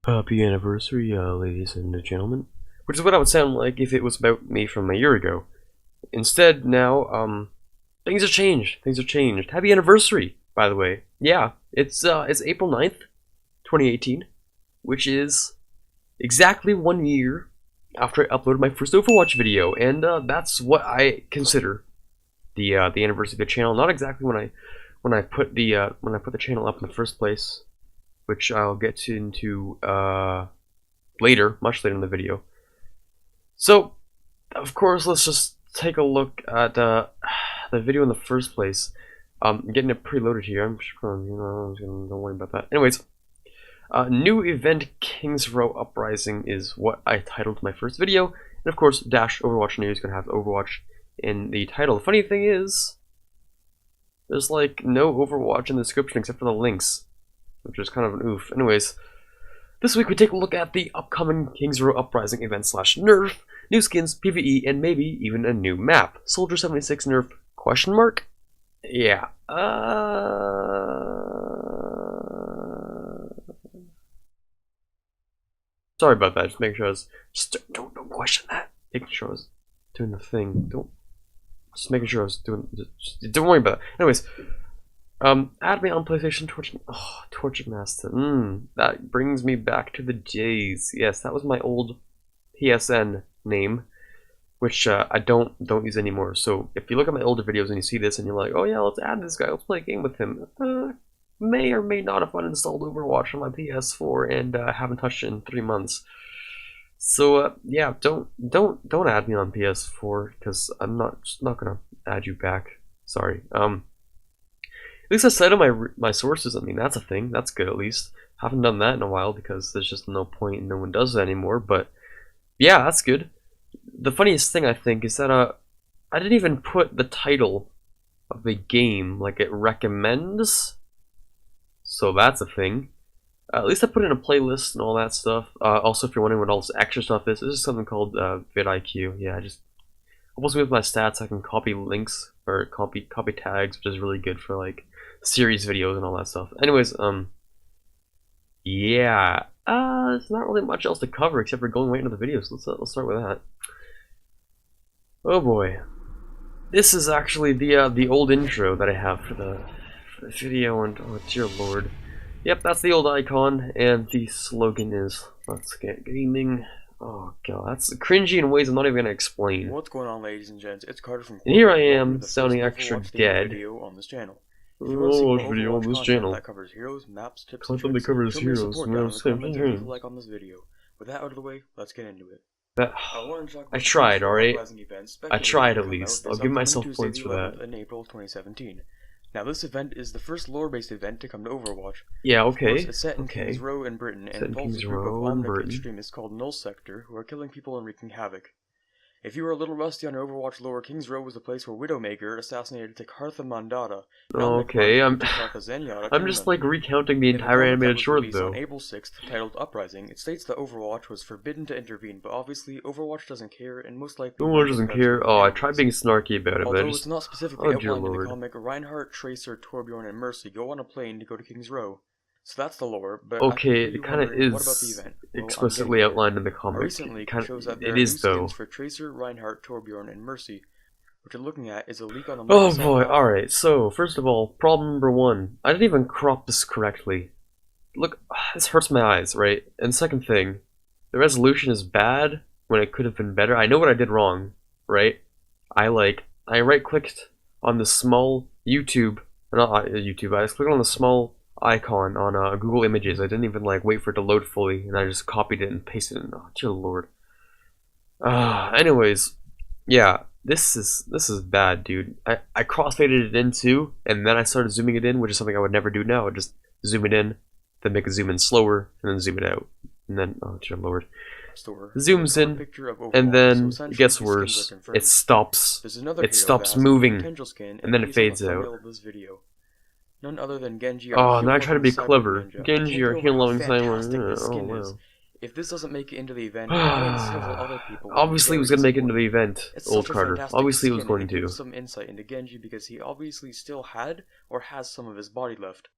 Happy anniversary, ladies and gentlemen. Which is what I would sound like if it was about me from a year ago. Instead, now, things have changed. Things have changed. Happy anniversary, by the way. Yeah, it's April 9th, 2018, which is exactly 1 year after I uploaded my first Overwatch video, and that's what I consider the anniversary of the channel. Not exactly when I put the channel up in the first place, which I'll get into later, much later in the video. So, of course, let's just take a look at the video in the first place. I'm getting it preloaded here. I'm sure, don't worry about that. Anyways, new event King's Row Uprising is what I titled my first video, and of course, Dash Overwatch News is gonna have Overwatch in the title. The funny thing is, there's like no Overwatch in the description except for the links, which is kind of an oof. Anyways, this week we take a look at the upcoming King's Row Uprising event / nerf, new skins, PvE, and maybe even a new map. Soldier 76 nerf question mark? Yeah. Sorry about that. Just make sure I was don't question that. Making sure I was doing the thing. Just making sure I was doing. Don't worry about it. Anyways. Add me on PlayStation Torch Master. That brings me back to the days. Yes, that was my old PSN name, which I don't use anymore. So if you look at my older videos and you see this and you're like, oh yeah, let's add this guy, let's play a game with him. May or may not have uninstalled Overwatch on my PS4 and haven't touched it in 3 months. So yeah, don't add me on PS4 because I'm not gonna add you back. Sorry. At least I cited my sources. I mean, that's a thing. That's good, at least. Haven't done that in a while because there's just no point and no one does it anymore. But yeah, that's good. The funniest thing I think is that I didn't even put the title of the game like it recommends. So that's a thing. At least I put in a playlist and all that stuff. Also, if you're wondering what all this extra stuff is, this is something called vidIQ. Yeah, I just with my stats, I can copy links or copy tags, which is really good for like series videos and all that stuff. Anyways, yeah, there's not really much else to cover except for going right into the video. So let's start with that. Oh boy, this is actually the old intro that I have for the video, and oh dear lord, yep, that's the old icon, and the slogan is "Let's get gaming." Oh god, that's cringy in ways I'm not even gonna explain. What's going on, ladies and gents? It's Carter from Quarbit. And here I am, sounding extra dead. Video on this channel. If you want to see more video on this channel that covers heroes, maps, tips, and tricks, show me a like on this video. With that out of the way, let's get into it. I tried, alright? I tried at least. I'll give myself points for that. In April 2017. Now, this event is the first lore-based event to come to Overwatch. Yeah, okay. It's set in King's Row in Britain and involves a group of omnic extremists called Null Sector who are killing people and wreaking havoc. If you are a little rusty on Overwatch lore, King's Row was the place where Widowmaker assassinated Tekartha Mandata. Okay, I'm just like recounting the entire animated short though. On April 6th, titled Uprising, it states that Overwatch was forbidden to intervene, but obviously Overwatch doesn't care, and most likely Overwatch doesn't care. Oh, I tried being snarky about it, but it's not specifically outlined in the comic, Reinhardt, Tracer, Torbjorn, and Mercy go on a plane to go to King's Row. So that's the lore, but okay, it kind of is explicitly outlined in the comic. Recently, shows that there are new skins for Tracer, Reinhardt, Torbjorn, and Mercy. What you're looking at is a leak on the Oh boy, alright, so first of all, problem number 1. I didn't even crop this correctly. Look, this hurts my eyes, right? And second thing, the resolution is bad when it could have been better. I know what I did wrong, right? I right-clicked on the small I just clicked on the small icon on Google Images. I didn't even like wait for it to load fully, and I just copied it and pasted it in. Oh, dear lord. Anyways, yeah, this is bad, dude. I crossfaded it in too, and then I started zooming it in, which is something I would never do now. I just zoom it in, then make it zoom in slower, and then zoom it out, and then oh dear lord, zooms in, and then it gets worse. It stops moving, and then it fades out. None other than Genji. Oh, now I try to be clever. Genji or heal loving silence. Oh wow. If this doesn't make it into the event, several other people obviously it was going to make it into the event, old Carter. Obviously it was going to. Some insight into Genji because he obviously still had or has some of his body left.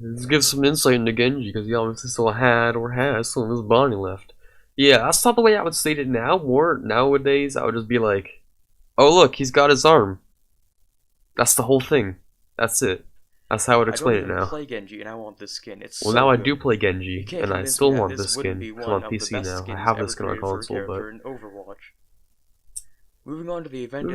Let's give some insight into Genji, because he obviously still had or has some of his body left. Yeah, that's not the way I would state it now. More nowadays, I would just be like, oh look, he's got his arm. That's the whole thing. That's it. That's how I would explain it now. I don't play Genji, and I want this skin. It's well, so now good. I do play Genji, and I still want this skin. Because I'm on PC now. I have this skin on console, but... Moving on to the event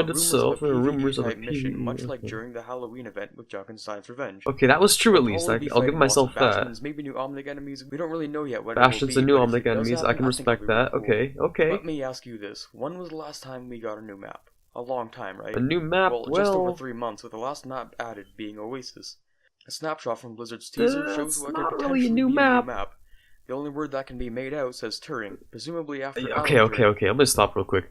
itself, there are rumors of a mission, much like during the Halloween event with Junkenstein's Revenge. Okay, that was true at least. I'll give myself that. Maybe new Omnic enemies. We don't really know yet what Bastions and new Omnic enemies. I can respect that. Okay, okay. Let me ask you this: when was the last time we got a new map? A long time, right? A new map? Well, just over 3 months, with the last map added being Oasis. A snapshot from Blizzard's teaser shows what could potentially be a new map. The only word that can be made out says Turing, presumably after... Okay, I'm gonna stop real quick.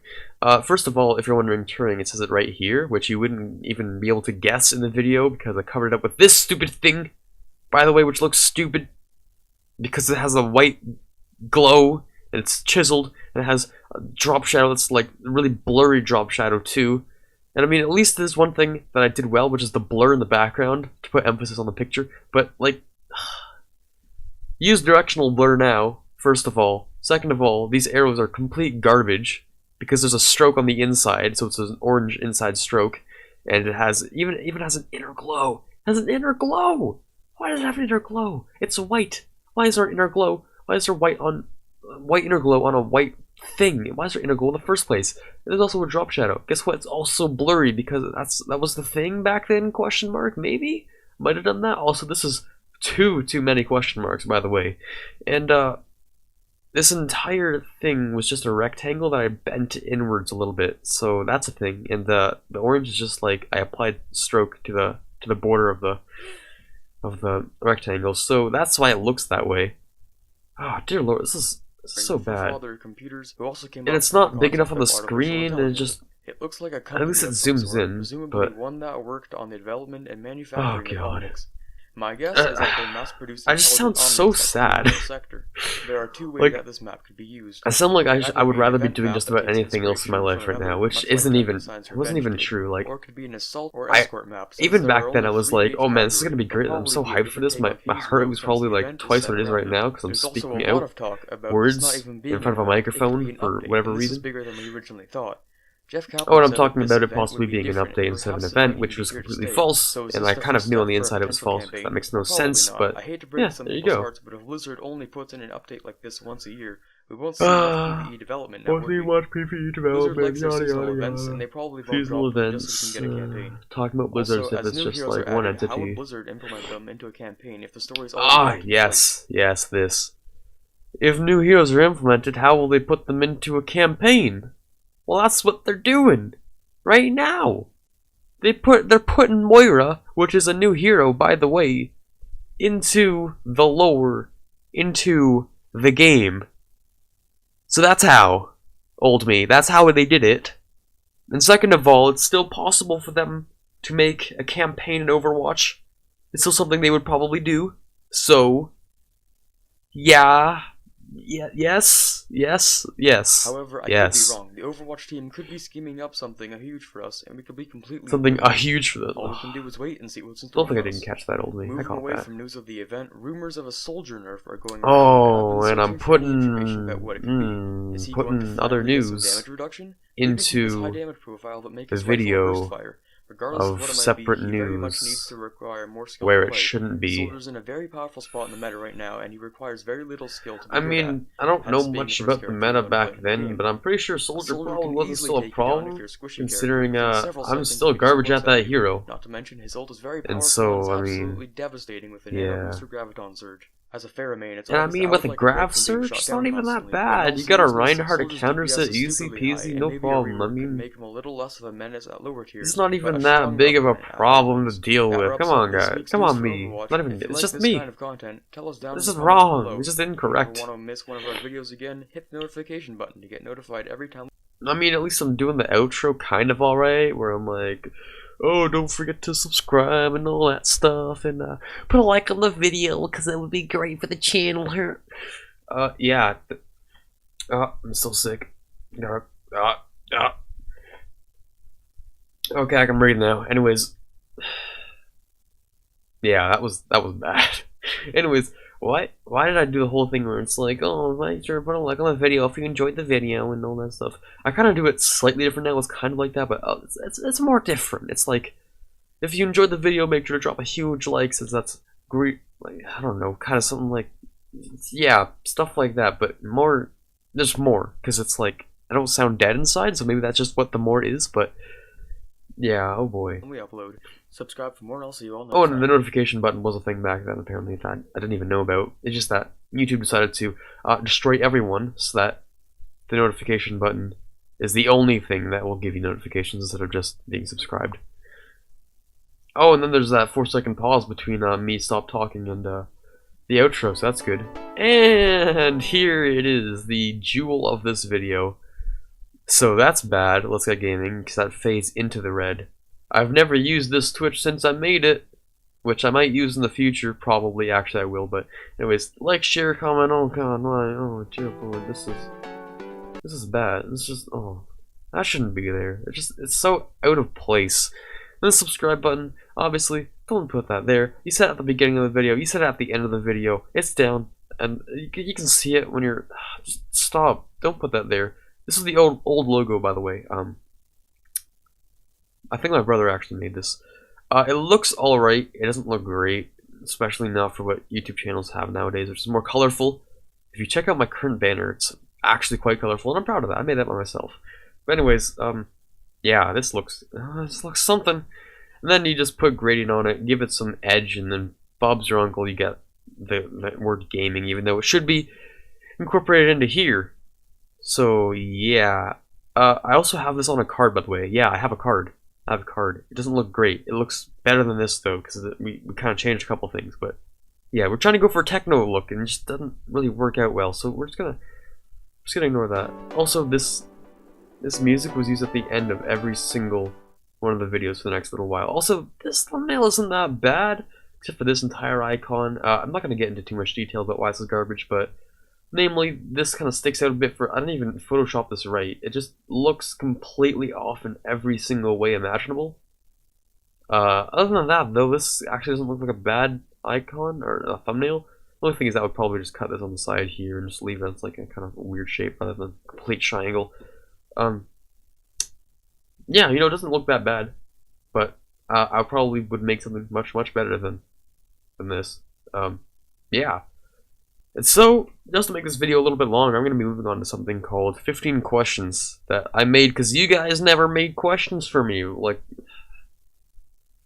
First of all, if you're wondering Turing, it says it right here, which you wouldn't even be able to guess in the video, because I covered it up with this stupid thing, by the way, which looks stupid, because it has a white glow, and it's chiseled, and it has a drop shadow that's like really blurry drop shadow too. And I mean, at least there's one thing that I did well, which is the blur in the background, to put emphasis on the picture, but like... Use directional blur now, first of all. Second of all, these arrows are complete garbage, because there's a stroke on the inside, so it's an orange inside stroke, and it has, even has an inner glow. It has an inner glow! Why does it have an inner glow? It's white. Why is there an inner glow? Why is there white inner glow on a white thing? Why is there inner glow in the first place? And there's also a drop shadow. Guess what? It's also blurry, because that was the thing back then, question mark? Maybe? Might have done that. Also, this is too many question marks, by the way. And this entire thing was just a rectangle that I bent inwards a little bit, so that's a thing. And the orange is just like I applied stroke to the border of the rectangle, so that's why it looks that way. Oh dear lord, this is so bad. And it's not big enough on the screen, and it looks like a at least it zooms in, presumably but one that worked on the development and manufacturing of Omnics. My guess is that they mass-produced I just sound so sad. Sector. There are two ways that this map could be used. I sound like I would rather be doing just about anything else in my life right now, which wasn't even true. Like, or it could be an assault or escort map. Even back then I was like, oh man, this is gonna be great. I'm so hyped for this. My heart was probably like twice what it is right now, because I'm speaking out words in front of a microphone for whatever reason. Oh, and I'm talking about it possibly being an update instead of an event, which was completely false, and I kind of knew on the inside it was false, because that makes no sense, but yeah, there you go. But if Blizzard only puts in an update like this once a year, we won't see much PvE development now, Blizzard likes their seasonal events, and they probably won't drop them just so we can get a campaign. Talking about Blizzard if it's just like one entity. How would Blizzard implement them into a campaign if the story's yes, this. If new heroes are implemented, how will they put them into a campaign? Well, that's what they're doing right now. They're putting Moira, which is a new hero, by the way, into the lore, into the game. So that's how, old me, that's how they did it. And second of all, it's still possible for them to make a campaign in Overwatch. It's still something they would probably do. So, yeah. Yes. However, I could be wrong. The Overwatch team could be scheming up something huge for us, and we could be completely huge for them. All we can do is wait and see what's in store. Don't think I didn't catch that, old me. Moving away from news of the event, rumors of a soldier nerf are going around. Oh, and I'm putting other news into high damage profile that makes the video of separate news where it shouldn't be. Soldier's in a very powerful spot in the meta right now, and he requires very little skill to be I mean, I don't know much about the meta back then, but I'm pretty sure Soldier probably wasn't still a problem, considering I'm still garbage at that hero. Not to mention his ult is very powerful, and so, I mean, absolutely devastating with an booster graviton surge. As a Pheromane, it's and I mean, with a grav surge, it's not even that bad. You got a Reinhardt to counters it, easy peasy, no problem. I mean, make him a little less of a menace at lower tiers. It's not even that big of a problem to deal with. Come on, guys. Come on, me. Not even. It's just me. This is wrong. It's just incorrect. If you want to miss one of our videos again, hit the notification button to get notified every time. I mean, at least I'm doing the outro kind of alright, where I'm like, oh, don't forget to subscribe and all that stuff, and put a like on the video, because that would be great for the channel here. Yeah. I'm still sick. Okay, I can breathe now. Anyways. Yeah, that was bad. Anyways, why did I do the whole thing where it's like, oh, make sure to put a like on the video if you enjoyed the video and all that stuff. I kind of do it slightly different now. It's kind of like that, but it's more different. It's like, if you enjoyed the video, make sure to drop a huge like, since that's great. Like, I don't know, kind of something like, yeah, stuff like that. But more, there's more, because it's like I don't sound dead inside, so maybe that's just what the more is. But yeah, oh boy. When we upload, subscribe for more, and I'll see you all next time. Oh, and the notification button was a thing back then, apparently, that I didn't even know about. It's just that YouTube decided to destroy everyone, so that the notification button is the only thing that will give you notifications instead of just being subscribed. Oh, and then there's that 4-second pause between me stop talking and the outro, so that's good. And here it is, the jewel of this video. So that's bad. Let's Get Gaming, because that fades into the red. I've never used this Twitch since I made it, which I might use in the future, probably. Actually, I will. But anyways, like, share, comment. Oh god, why? Oh, dear lord, this is bad. It's just, oh, that shouldn't be there. It's so out of place. And the subscribe button, obviously, don't put that there. You said it at the beginning of the video. You said it at the end of the video. It's down, and you can see it when you're. Just stop. Don't put that there. This is the old logo, by the way. I think my brother actually made this. It looks alright. It doesn't look great, especially not for what YouTube channels have nowadays, which is more colorful. If you check out my current banner, it's actually quite colorful, and I'm proud of that. I made that by myself. But anyways, yeah, this looks something. And then you just put gradient on it, give it some edge, and then Bob's your uncle. You get the word gaming, even though it should be incorporated into here. So yeah, I also have this on a card, by the way. Yeah, I have a card. It doesn't look great. It looks better than this though, because we kind of changed a couple things. But yeah, we're trying to go for a techno look, and it just doesn't really work out well. So we're just gonna ignore that. Also, this music was used at the end of every single one of the videos for the next little while. Also, this thumbnail isn't that bad, except for this entire icon. I'm not gonna get into too much detail about why this is garbage, but. Namely, this kind of sticks out a bit I didn't even Photoshop this right. It just looks completely off in every single way imaginable. Other than that, though, this actually doesn't look like a bad icon or a thumbnail. The only thing is I would probably just cut this on the side here and just leave it as like a kind of weird shape rather than a complete triangle. Yeah, you know, it doesn't look that bad, but I probably would make something much better than this. Yeah. And so, just to make this video a little bit longer, I'm going to be moving on to something called 15 questions that I made because you guys never made questions for me, like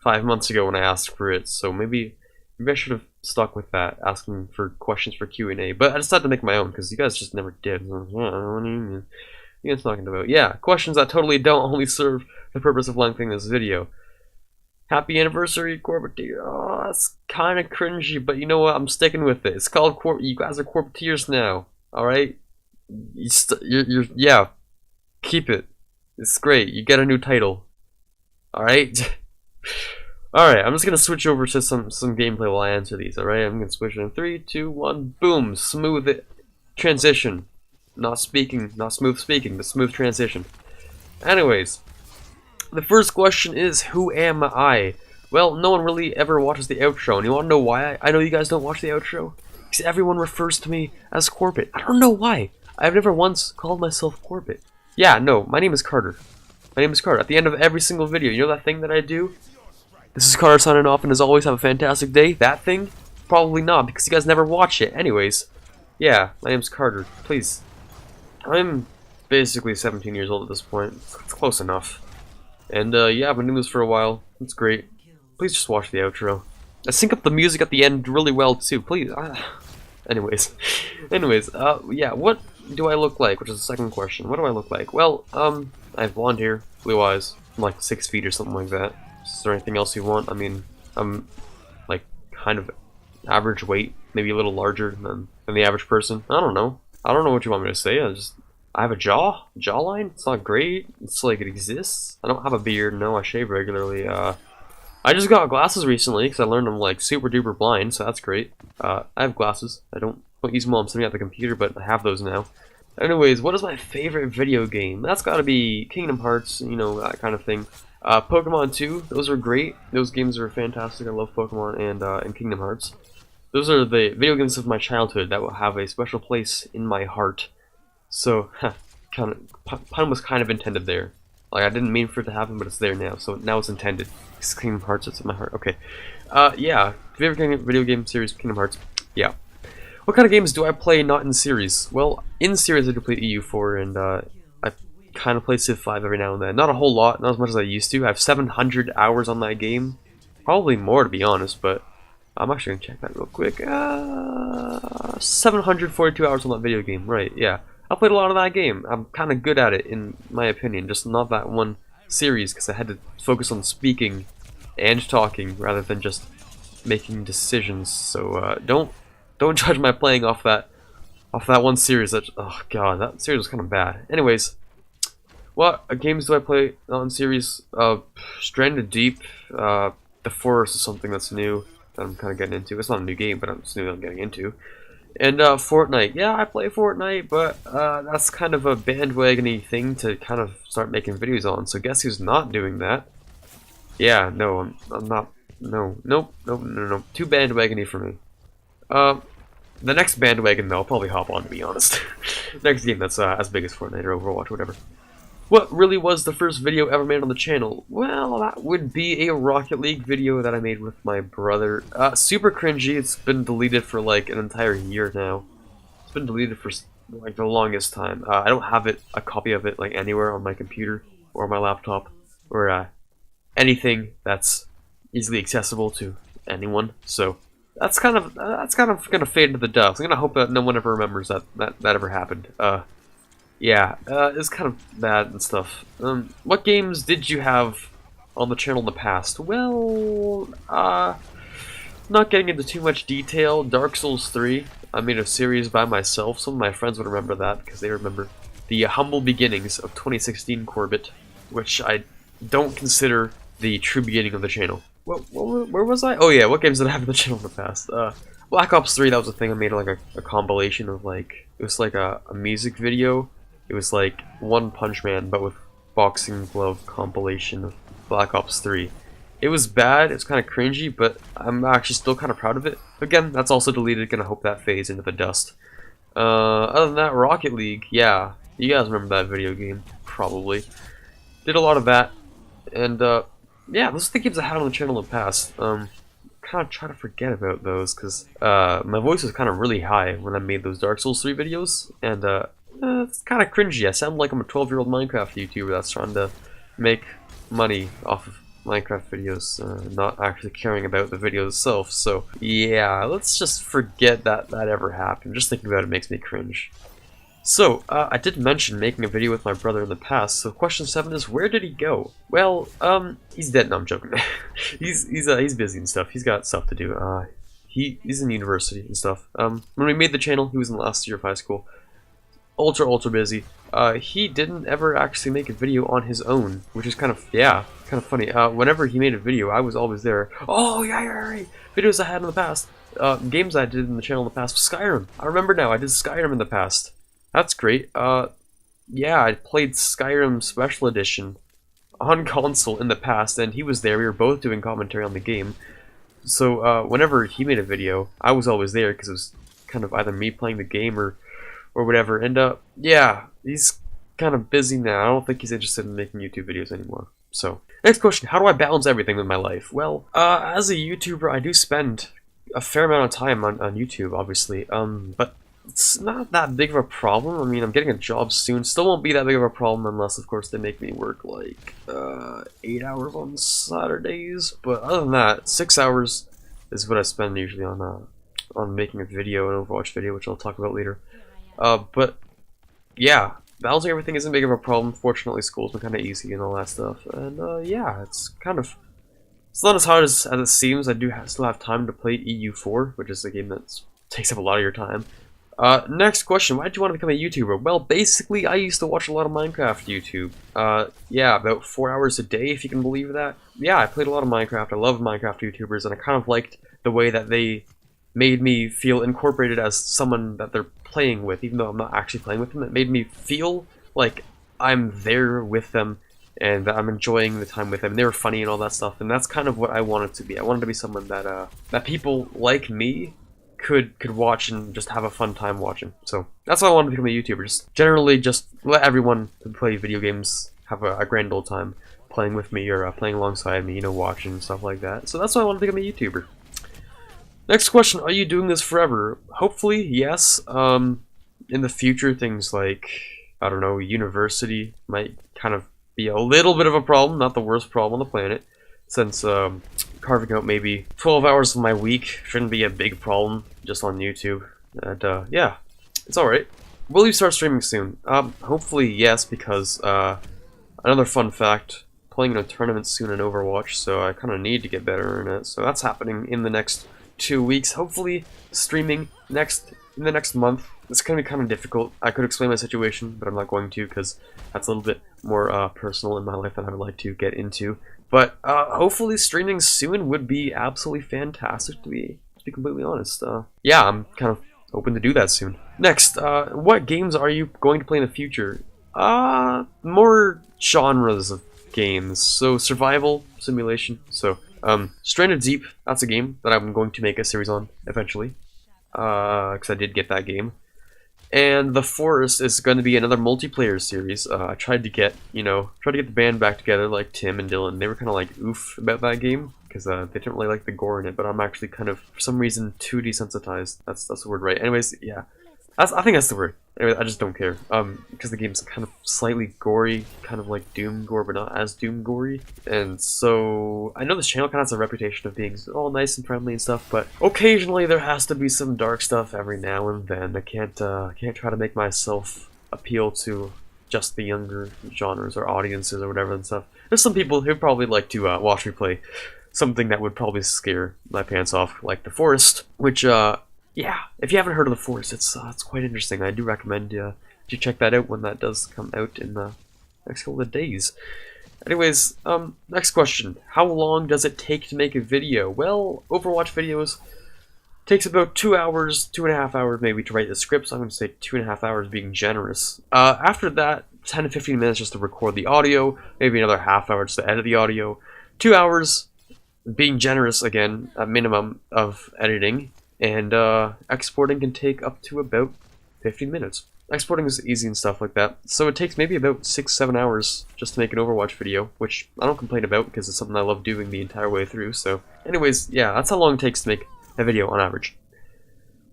5 months ago when I asked for it. So maybe I should have stuck with that, asking for questions for Q&A. But I decided to make my own because you guys just never did. What are you guys talking about? Yeah, questions that totally don't only serve the purpose of lengthening this video. Happy anniversary, Quarbit. Oh, that's kind of cringy, but you know what? I'm sticking with it. It's called you guys are Quarbiteers now. All right, yeah. Keep it. It's great. You get a new title. All right. All right. I'm just gonna switch over to some gameplay while I answer these. All right. I'm gonna switch in 3, 2, 1. Boom. Smooth transition. Not smooth speaking, but smooth transition. Anyways. The first question is, who am I? Well, no one really ever watches the outro, and you want to know why I know you guys don't watch the outro? Because everyone refers to me as Quarbit. I don't know why. I've never once called myself Quarbit. Yeah, no, my name is Carter. My name is Carter. At the end of every single video, you know that thing that I do? This is Carter signing off, and as always, have a fantastic day. That thing? Probably not, because you guys never watch it. Anyways, yeah, my name's Carter. Please. I'm basically 17 years old at this point. It's close enough. And yeah, I've been doing this for a while. It's great. Please just watch the outro. I sync up the music at the end really well too. Please. Anyways, yeah. What do I look like? Which is the second question. What do I look like? Well, I have blonde hair, blue eyes, I'm like 6 feet or something like that. Is there anything else you want? I mean, I'm like kind of average weight, maybe a little larger than the average person. I don't know. I don't know what you want me to say. I have a jawline. It's not great. It's like it exists. I don't have a beard. No, I shave regularly. I just got glasses recently because I learned I'm like super duper blind, so that's great. I have glasses. I don't use them while I'm sitting at the computer, but I have those now. Anyways, what is my favorite video game? That's got to be Kingdom Hearts. You know, that kind of thing. Pokemon 2, those are great. Those games are fantastic. I love Pokemon and Kingdom Hearts. Those are the video games of my childhood that will have a special place in my heart. So, pun was kind of intended there. Like, I didn't mean for it to happen, but it's there now. So now it's intended. Kingdom Hearts, it's in my heart. Okay. Yeah. Favorite video game series, Kingdom Hearts. Yeah. What kind of games do I play not in series? Well, in series I do play EU4, and I kind of play Civ 5 every now and then. Not a whole lot, not as much as I used to. I have 700 hours on that game. Probably more, to be honest, but I'm actually going to check that real quick. 742 hours on that video game, right, yeah. I played a lot of that game. I'm kind of good at it, in my opinion, just not that one series, because I had to focus on speaking and talking rather than just making decisions. So don't judge my playing off that one series. That, oh god, that series was kind of bad. Anyways, what games do I play on series? Stranded Deep, The Forest is something that's new that I'm kind of getting into. It's not a new game, but it's new that I'm getting into. And Fortnite, yeah, I play Fortnite, but that's kind of a bandwagon-y thing to kind of start making videos on. So guess who's not doing that? Yeah, no, I'm not. No, nope, no. Too bandwagon-y for me. The next bandwagon, though, I'll probably hop on, to be honest. Next game that's as big as Fortnite or Overwatch, whatever. What really was the first video ever made on the channel? Well, that would be a Rocket League video that I made with my brother. Super cringy. It's been deleted for like an entire year now. It's been deleted for like the longest time. I don't have a copy of it like anywhere on my computer or my laptop or anything that's easily accessible to anyone. So that's kind of gonna fade into the dust. I'm gonna hope that no one ever remembers that ever happened. Yeah, it's kind of bad and stuff. What games did you have on the channel in the past? Well, not getting into too much detail, Dark Souls 3. I made a series by myself. Some of my friends would remember that because they remember the humble beginnings of 2016 Quarbit, which I don't consider the true beginning of the channel. Where was I? Oh yeah, what games did I have on the channel in the past? Black Ops 3, that was a thing I made like a compilation of like, it was like a music video. It was like One Punch Man, but with boxing glove compilation of Black Ops 3. It was bad, it's kind of cringy, but I'm actually still kind of proud of it. Again, that's also deleted, gonna hope that fades into the dust. Other than that, Rocket League, yeah. You guys remember that video game, probably. Did a lot of that, and yeah, those are the games I had on the channel in the past. Kind of try to forget about those, because my voice was kind of really high when I made those Dark Souls 3 videos, and it's kind of cringy. I sound like I'm a 12-year-old Minecraft YouTuber that's trying to make money off of Minecraft videos, not actually caring about the video itself. So yeah, let's just forget that ever happened. Just thinking about it makes me cringe. So, I did mention making a video with my brother in the past, so question 7 is, where did he go? Well, he's dead. No, I'm joking. he's busy and stuff. He's got stuff to do. He's in university and stuff. When we made the channel, he was in the last year of high school. Ultra busy. He didn't ever actually make a video on his own, which is kind of funny. Whenever he made a video, I was always there. Oh, yeah, right. Videos I had in the past. Games I did in the channel in the past was Skyrim. I remember now, I did Skyrim in the past. That's great. Yeah, I played Skyrim Special Edition on console in the past, and he was there. We were both doing commentary on the game. So, whenever he made a video, I was always there, because it was kind of either me playing the game or whatever. And, yeah, he's kind of busy now. I don't think he's interested in making YouTube videos anymore. So, next question, how do I balance everything with my life? Well, as a YouTuber, I do spend a fair amount of time on YouTube, obviously, but it's not that big of a problem. I mean, I'm getting a job soon. Still won't be that big of a problem unless, of course, they make me work like 8 hours on Saturdays. But other than that, 6 hours is what I spend usually on making a video, an Overwatch video, which I'll talk about later. But yeah, balancing everything isn't big of a problem. Fortunately, school's been kind of easy and all that stuff. And yeah, it's not as hard as it seems. I do still have time to play EU4, which is a game that takes up a lot of your time. Next question, why did you want to become a YouTuber? Well, basically, I used to watch a lot of Minecraft YouTube. Yeah, about 4 hours a day, if you can believe that. Yeah, I played a lot of Minecraft. I love Minecraft YouTubers, and I kind of liked the way that they made me feel incorporated as someone that they're playing with, even though I'm not actually playing with them. It made me feel like I'm there with them and that I'm enjoying the time with them. They were funny and all that stuff, and that's kind of what I wanted to be. I wanted to be someone that that people like me could watch and just have a fun time watching. So that's why I wanted to become a YouTuber. Just generally just let everyone who play video games have a grand old time playing with me or playing alongside me, you know, watching and stuff like that. So that's why I wanted to become a YouTuber. Next question, are you doing this forever? Hopefully, yes. In the future, things like, I don't know, university might kind of be a little bit of a problem, not the worst problem on the planet, since carving out maybe 12 hours of my week shouldn't be a big problem just on YouTube. And yeah, it's alright. Will you start streaming soon? Hopefully yes, because another fun fact, playing in a tournament soon in Overwatch, so I kind of need to get better in it. So that's happening in the next 2 weeks. Hopefully streaming in the next month. It's going to be kind of difficult. I could explain my situation, but I'm not going to because that's a little bit more personal in my life that I would like to get into. But hopefully streaming soon would be absolutely fantastic, to be completely honest. Yeah, I'm kind of hoping to do that soon. Next, what games are you going to play in the future? More genres of games. So survival, simulation. So Stranded Deep, that's a game that I'm going to make a series on eventually. Because I did get that game. And The Forest is going to be another multiplayer series. I tried to get, the band back together, like Tim and Dylan. They were kind of like oof about that game, because they didn't really like the gore in it, but I'm actually kind of, for some reason, too desensitized. That's the word, right? Anyways, yeah. I think that's the word. Anyway, I just don't care. Because the game's kind of slightly gory, kind of like Doom gore, but not as Doom gory. And so, I know this channel kind of has a reputation of being all nice and friendly and stuff, but occasionally there has to be some dark stuff every now and then. I can't try to make myself appeal to just the younger genres or audiences or whatever and stuff. There's some people who probably like to watch me play something that would probably scare my pants off, like The Forest, which, yeah, if you haven't heard of The Forest, it's quite interesting. I do recommend you check that out when that does come out in the next couple of days. Anyways, next question. How long does it take to make a video? Well, Overwatch videos takes about 2 hours, 2.5 hours maybe to write the script, so I'm going to say 2.5 hours being generous. After that, 10 to 15 minutes just to record the audio, maybe another half hour just to edit the audio. 2 hours being generous again, a minimum of editing. And exporting can take up to about 15 minutes. Exporting is easy and stuff like that. So it takes maybe about 6-7 hours just to make an Overwatch video, which I don't complain about because it's something I love doing the entire way through. So anyways, yeah, that's how long it takes to make a video on average.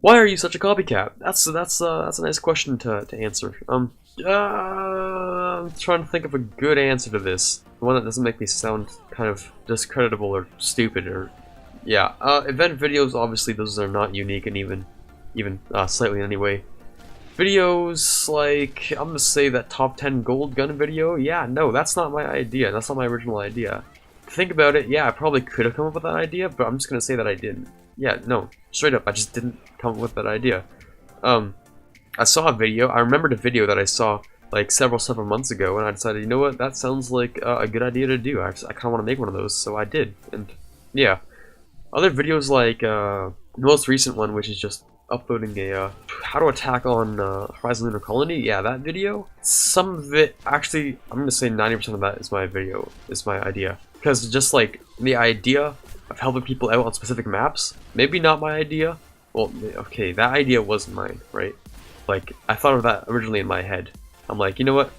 Why are you such a copycat? That's a nice question to answer. I'm trying to think of a good answer to this. One that doesn't make me sound kind of discreditable or stupid or... Yeah, event videos, obviously, those are not unique and even slightly in any way. Videos like, I'm gonna say that top 10 gold gun video, yeah, no, that's not my idea, that's not my original idea. Think about it, yeah, I probably could have come up with that idea, but I'm just gonna say that I didn't. Yeah, no, straight up, I just didn't come up with that idea. I saw a video, I remembered a video that I saw like several months ago, and I decided, you know what, that sounds like a good idea to do. I kind of want to make one of those, so I did, and yeah. Other videos like the most recent one, which is just uploading a how to attack on Horizon Lunar Colony. Yeah, that video. Some of it, actually, I'm gonna say 90% of that is my video, is my idea. Because just like the idea of helping people out on specific maps, maybe not my idea. Well, okay, that idea wasn't mine, right? Like I thought of that originally in my head. I'm like, you know what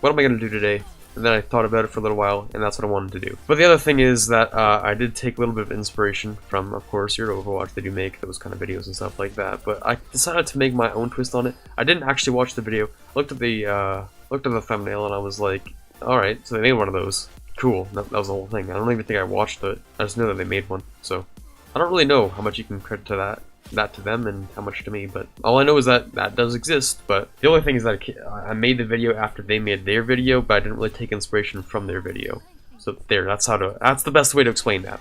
am I gonna do today? And then I thought about it for a little while, and that's what I wanted to do. But the other thing is that I did take a little bit of inspiration from, of course, your Overwatch. They do make those kind of videos and stuff like that. But I decided to make my own twist on it. I didn't actually watch the video. Looked at the thumbnail, and I was like, all right, so they made one of those. Cool. That was the whole thing. I don't even think I watched it. I just know that they made one. So I don't really know how much you can credit to that to them and how much to me, but all I know is that that does exist. But the only thing is that I made the video after they made their video, but I didn't really take inspiration from their video. So there, that's the best way to explain that.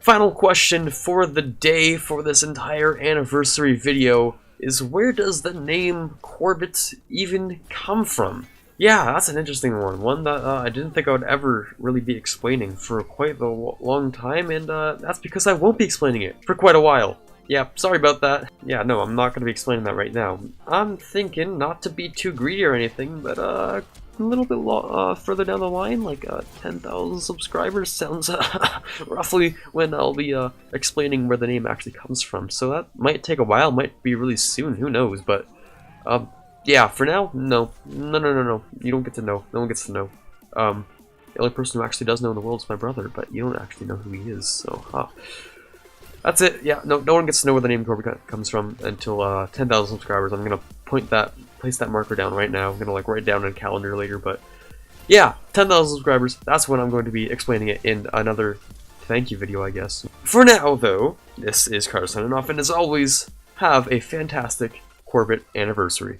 Final question for the day for this entire anniversary video is, where does the name Quarbit even come from? Yeah, that's an interesting one that I didn't think I would ever really be explaining for quite a long time, and that's because I won't be explaining it for quite a while. Yeah, sorry about that. Yeah, no, I'm not going to be explaining that right now. I'm thinking, not to be too greedy or anything, but a little bit further down the line, like 10,000 subscribers sounds roughly when I'll be explaining where the name actually comes from. So that might take a while, might be really soon, who knows, but yeah, for now, no. You don't get to know. No one gets to know. The only person who actually does know in the world is my brother, but you don't actually know who he is, so that's it. Yeah, no one gets to know where the name Copycat comes from until 10,000 subscribers. I'm gonna place that marker down right now. I'm gonna like write it down in a calendar later, but yeah, 10,000 subscribers. That's when I'm going to be explaining it in another thank you video, I guess. For now, though, this is Carter signing off, and as always, have a fantastic Quarbit anniversary.